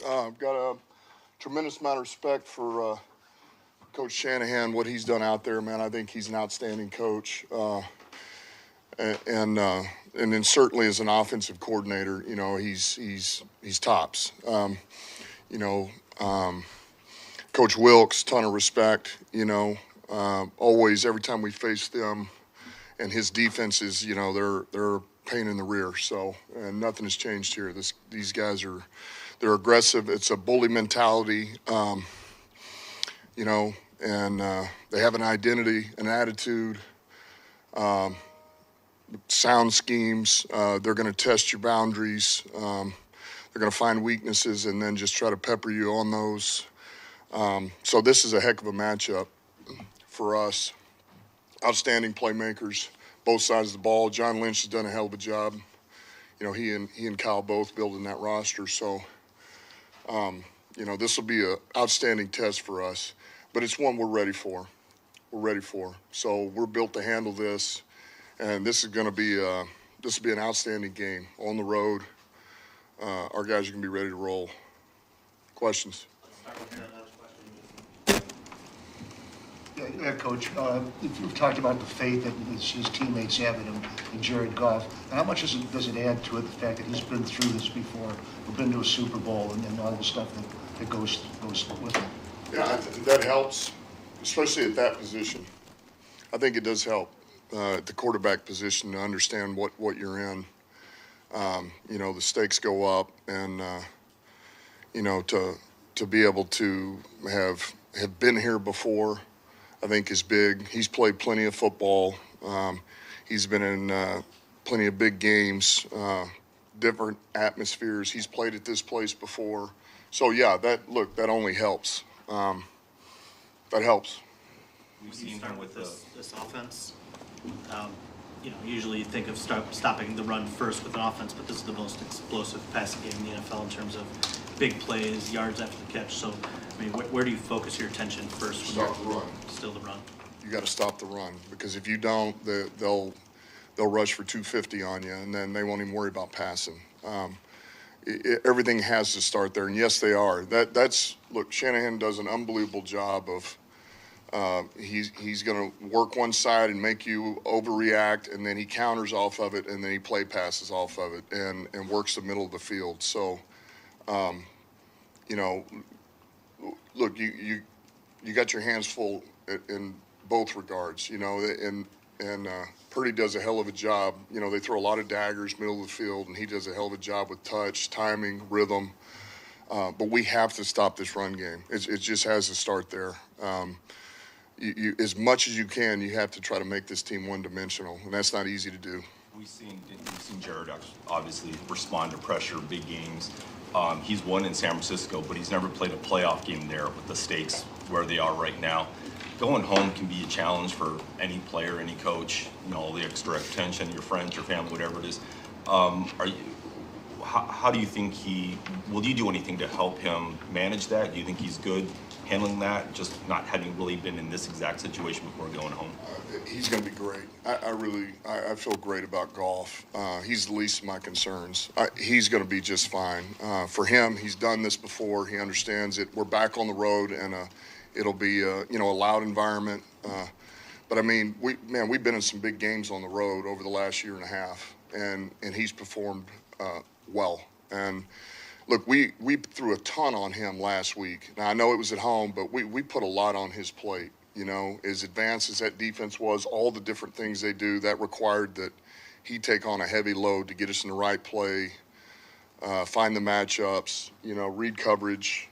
I've got a tremendous amount of respect for Coach Shanahan, what he's done out there, man. I think he's an outstanding coach. And then certainly as an offensive coordinator, you know, he's tops. Coach Wilkes, ton of respect, you know, always, every time we face them and his defenses, you know, they're a pain in the rear. So, and nothing has changed here. These guys they're aggressive. It's a bully mentality, you know, and they have an identity, an attitude, sound schemes. They're going to test your boundaries. They're going to find weaknesses and then just try to pepper you on those. So this is a heck of a matchup for us. Outstanding playmakers, both sides of the ball. John Lynch has done a hell of a job. You know, he and Kyle both building that roster. So, you know, this will be an outstanding test for us. But it's one we're ready for. So we're built to handle this. And this is going to be an outstanding game on the road. Our guys are going to be ready to roll. Questions? Yeah, Coach, you've talked about the faith that his teammates have in him, in Jared Goff. And how much does it add to it, the fact that he's been through this before, we've been to a Super Bowl, and all the stuff that goes with it? Yeah, that helps, especially at that position. I think it does help at the quarterback position to understand what you're in. You know, the stakes go up, and, you know, to be able to have been here before, I think is big. He's played plenty of football. He's been in plenty of big games, different atmospheres. He's played at this place before. So, yeah, that only helps. That helps. We've seen start with this offense. You know, usually you think of stopping the run first with an offense, but this is the most explosive passing game in the NFL in terms of big plays, yards after the catch. So, I mean, where do you focus your attention first? Stop the run. Still the run. You got to stop the run, because if you don't, they'll rush for 250 on you, and then they won't even worry about passing. Everything has to start there, and yes, they are. Look, Shanahan does an unbelievable job of. He's going to work one side and make you overreact, and then he counters off of it, and then he play passes off of it, and works the middle of the field. So, you know, look, you got your hands full in both regards, you know, and Purdy does a hell of a job. You know, they throw a lot of daggers middle of the field, and he does a hell of a job with touch, timing, rhythm. But we have to stop this run game. It just has to start there. You, as much as you can, you have to try to make this team one-dimensional, and that's not easy to do. We've seen Jared obviously respond to pressure, big games. He's won in San Francisco, but he's never played a playoff game there with the stakes where they are right now. Going home can be a challenge for any player, any coach. You know, all the extra attention, your friends, your family, whatever it is. How do you think will you do anything to help him manage that? Do you think he's good handling that, just not having really been in this exact situation before going home? He's going to be great. I feel great about Goff. He's the least of my concerns. He's going to be just fine. For him, he's done this before. He understands it. We're back on the road, and it'll be you know, a loud environment. But I mean, we've been in some big games on the road over the last year and a half, and he's performed well. And look, we threw a ton on him last week. Now, I know it was at home, but we put a lot on his plate. You know, as advanced as that defense was, all the different things they do, that required that he take on a heavy load to get us in the right play, find the matchups, you know, read coverage,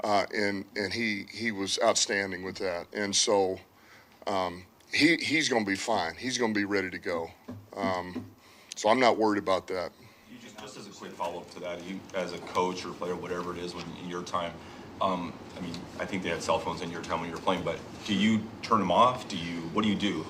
and he was outstanding with that. And so he's going to be fine. He's going to be ready to go. So I'm not worried about that. Just as a quick follow-up to that, you as a coach or player, whatever it is, when in your time, I mean, I think they had cell phones in your time when you were playing, but do you turn them off? What do you do?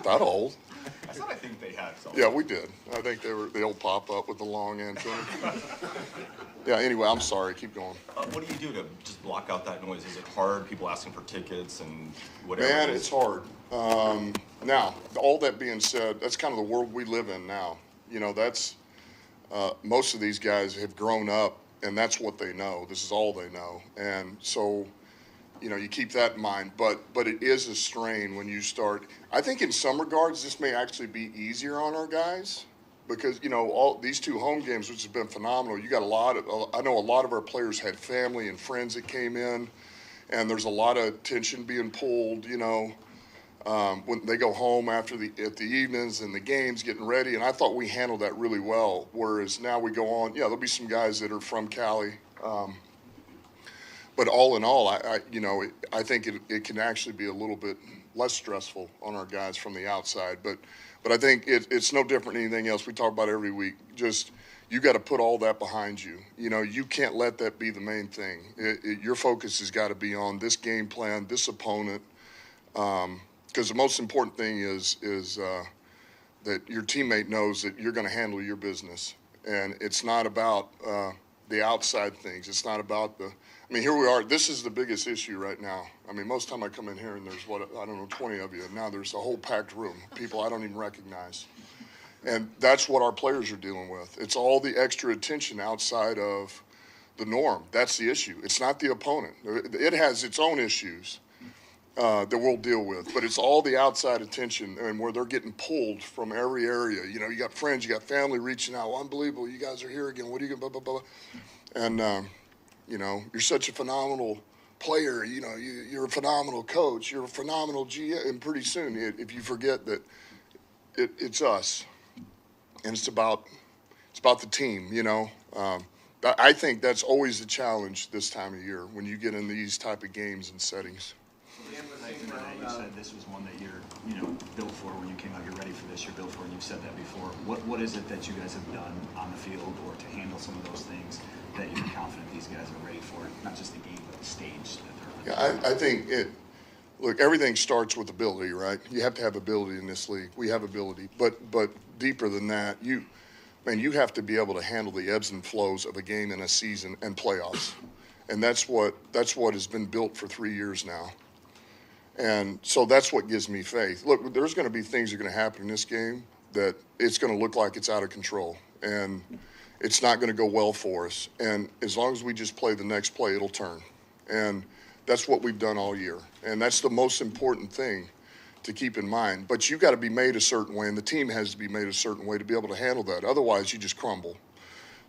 That old? I thought I think they had cell phones. Yeah, we did. I think they'll pop up with the long antenna. Yeah, anyway, I'm sorry. Keep going. What do you do to just block out that noise? Is it hard? People asking for tickets and whatever? Man, it's hard. Now, all that being said, that's kind of the world we live in now. You know, that's most of these guys have grown up, and that's what they know. This is all they know. And so, you keep that in mind. But it is a strain when you start. I think in some regards, this may actually be easier on our guys because, all these 2 home games, which has been phenomenal. You got I know a lot of our players had family and friends that came in, and there's a lot of tension being pulled, when they go home at the evenings and the games getting ready. And I thought we handled that really well. Whereas now we go on, there'll be some guys that are from Cali. But all in all, I think it can actually be a little bit less stressful on our guys from the outside. But I think it's no different than anything else we talk about every week. Just you got to put all that behind you. You can't let that be the main thing. Your focus has got to be on this game plan, this opponent. Because the most important thing is that your teammate knows that you're going to handle your business. And it's not about the outside things. It's not about here we are. This is the biggest issue right now. Most time I come in here and there's 20 of you. And now there's a whole packed room, people I don't even recognize. And that's what our players are dealing with. It's all the extra attention outside of the norm. That's the issue. It's not the opponent. It has its own issues that we'll deal with, but it's all the outside attention and where they're getting pulled from every area. You got friends, you got family reaching out. Unbelievable, you guys are here again. What are you going to blah, blah, blah. And, you're such a phenomenal player. You're a phenomenal coach. You're a phenomenal GM. And pretty soon, if you forget that it's us and it's about the team, I think that's always the challenge this time of year when you get in these type of games and settings. You said this was one that you're, built for when you came out. You're ready for this. You're built for, and you've said that before. What is it that you guys have done on the field or to handle some of those things that you're confident these guys are ready for? Not just the game, but the stage that they're on. Yeah, I think Look, everything starts with ability, right? You have to have ability in this league. We have ability, but deeper than that, you have to be able to handle the ebbs and flows of a game in a season and playoffs, and that's what has been built for 3 years now. And so that's what gives me faith. Look, there's going to be things that are going to happen in this game that it's going to look like it's out of control, and it's not going to go well for us. And as long as we just play the next play, it'll turn. And that's what we've done all year. And that's the most important thing to keep in mind. But you got to be made a certain way, and the team has to be made a certain way to be able to handle that. Otherwise, you just crumble.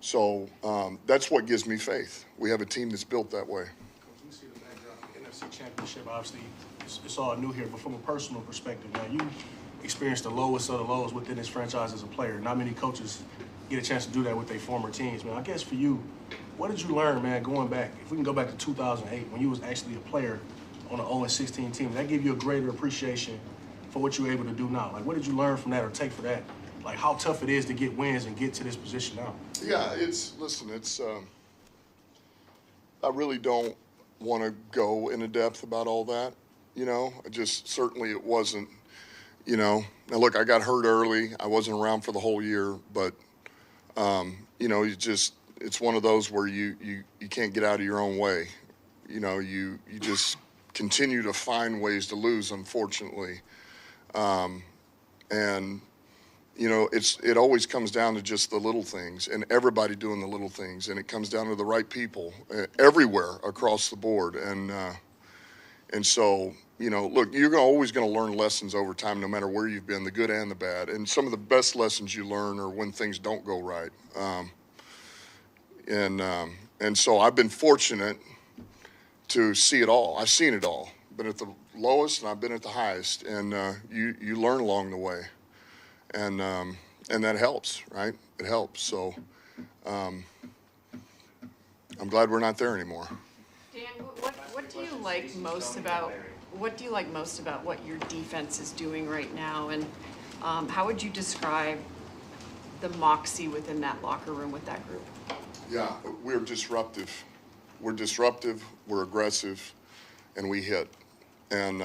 So that's what gives me faith. We have a team that's built that way. You see the backdrop, the NFC Championship, obviously, it's all new here. But from a personal perspective, now you experienced the lowest of the lows within this franchise as a player. Not many coaches get a chance to do that with their former teams. Man, I guess for you, what did you learn, man, going back? If we can go back to 2008, when you was actually a player on an 0-16 team, did that give you a greater appreciation for what you're able to do now? Like, what did you learn from that or take for that? Like, how tough it is to get wins and get to this position now? Yeah, I really don't want to go into depth about all that, certainly it wasn't, Now, look, I got hurt early. I wasn't around for the whole year, but, it's one of those where you can't get out of your own way. You just continue to find ways to lose, unfortunately. It always comes down to just the little things and everybody doing the little things. And it comes down to the right people everywhere across the board. And so, look, you're always going to learn lessons over time, no matter where you've been, the good and the bad. And some of the best lessons you learn are when things don't go right. And so I've been fortunate to see it all. I've seen it all. Been at the lowest and I've been at the highest. And you learn along the way. And that helps, right? It helps. So I'm glad we're not there anymore. Dan, what do you like most about what your defense is doing right now, and how would you describe the moxie within that locker room with that group? Yeah, we're disruptive. We're disruptive. We're aggressive, and we hit. And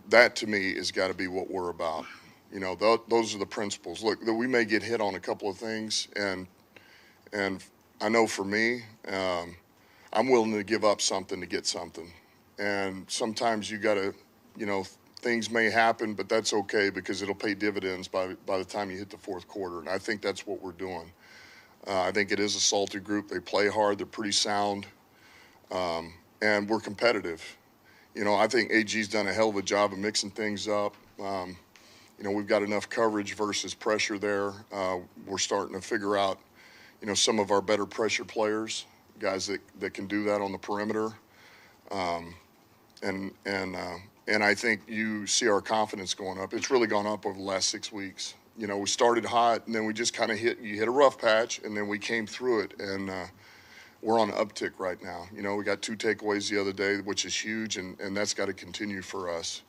that to me has got to be what we're about. Those are the principles. Look, we may get hit on a couple of things, and I know for me, I'm willing to give up something to get something. And sometimes you got to, things may happen, but that's okay because it'll pay dividends by the time you hit the fourth quarter. And I think that's what we're doing. I think it is a salty group. They play hard. They're pretty sound. And we're competitive. You know, I think AG's done a hell of a job of mixing things up. You know, we've got enough coverage versus pressure there. We're starting to figure out, you know, some of our better pressure players, guys that can do that on the perimeter. And I think you see our confidence going up. It's really gone up over the last 6 weeks. You know, we started hot, and then we just kind of hit a rough patch, and then we came through it, and we're on an uptick right now. You know, we got 2 takeaways the other day, which is huge, and that's got to continue for us.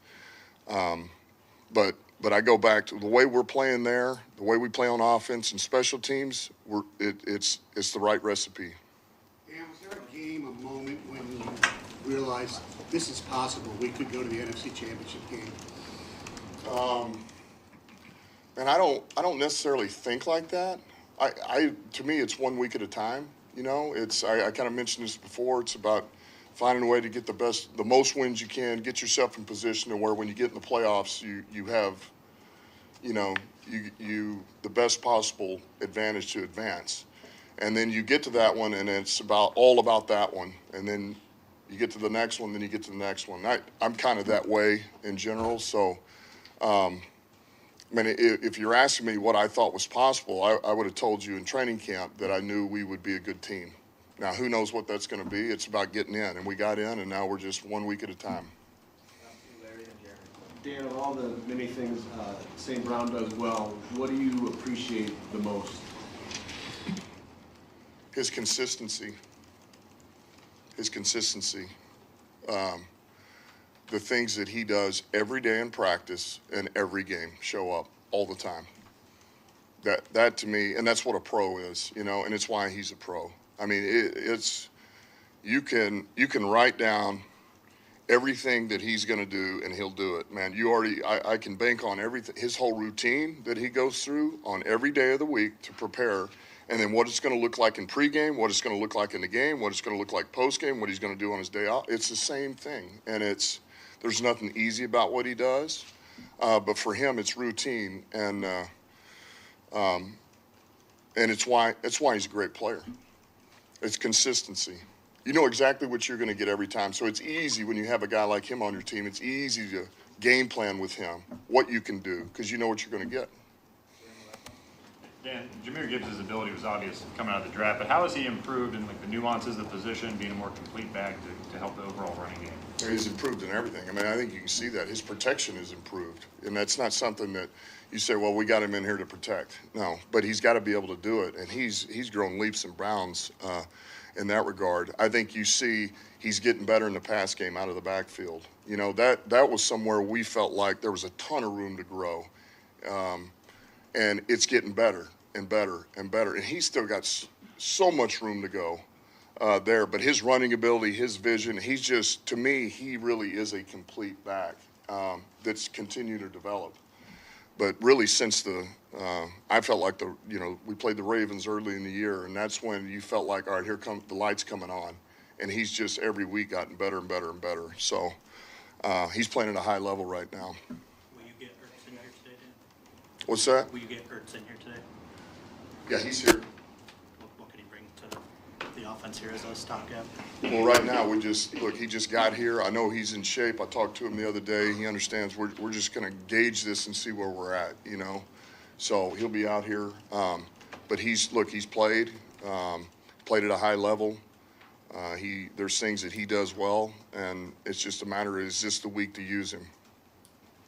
But I go back to the way we're playing there, the way we play on offense and special teams, it's the right recipe. Dan, was there a game, a moment when you realized this is possible, we could go to the NFC Championship game? And I don't necessarily think like that. To me, it's 1 week at a time. You know, I kind of mentioned this before. It's about finding a way to get the most wins you can, get yourself in position to where when you get in the playoffs, you have, you know, you the best possible advantage to advance. And then you get to that one, and it's all about that one. And then you get to the next one, then you get to the next one. I'm kind of that way in general. So, I mean, if you're asking me what I thought was possible, I would have told you in training camp that I knew we would be a good team. Now, who knows what that's going to be? It's about getting in, and we got in, and now we're just 1 week at a time. Dan, of all the many things St. Brown does well, what do you appreciate the most? His consistency. His consistency. The things that he does every day in practice and every game show up all the time. That to me, and that's what a pro is, you know, and it's why he's a pro. I mean, it's you can write down everything that he's going to do, and he'll do it, man. I can bank on everything, his whole routine that he goes through on every day of the week to prepare, and then what it's going to look like in pregame, what it's going to look like in the game, what it's going to look like postgame, what he's going to do on his day off. It's the same thing, and there's nothing easy about what he does, but for him, it's routine, and it's why he's a great player. It's consistency. You know exactly what you're going to get every time. So it's easy when you have a guy like him on your team. It's easy to game plan with him, what you can do, because you know what you're going to get. Dan, Jahmyr Gibbs' ability was obvious coming out of the draft, but how has he improved in the nuances of the position, being a more complete back to help the overall running game? He's improved in everything. I mean, I think you can see that. His protection is improved, and that's not something that you say, well, we got him in here to protect. No, but he's got to be able to do it, and he's grown leaps and bounds in that regard. I think you see he's getting better in the pass game out of the backfield. You know, that was somewhere we felt like there was a ton of room to grow, and it's getting better and better and better. And he's still got so much room to go there. But his running ability, his vision, he's just, to me, he really is a complete back that's continued to develop. But really, since I felt like we played the Ravens early in the year, and that's when you felt like, all right, here come the lights coming on, and he's just every week gotten better and better and better. So he's playing at a high level right now. Will you get Ertz in here today, Dan? What's that? Will you get Ertz in here today? Yeah, he's here. What can he bring to the offense here as a stopgap? Well, right now, he just got here. I know he's in shape. I talked to him the other day. He understands we're just going to gauge this and see where we're at, you know. So he'll be out here. But he's played at a high level. There's things that he does well, and it's just a matter of, is this the week to use him?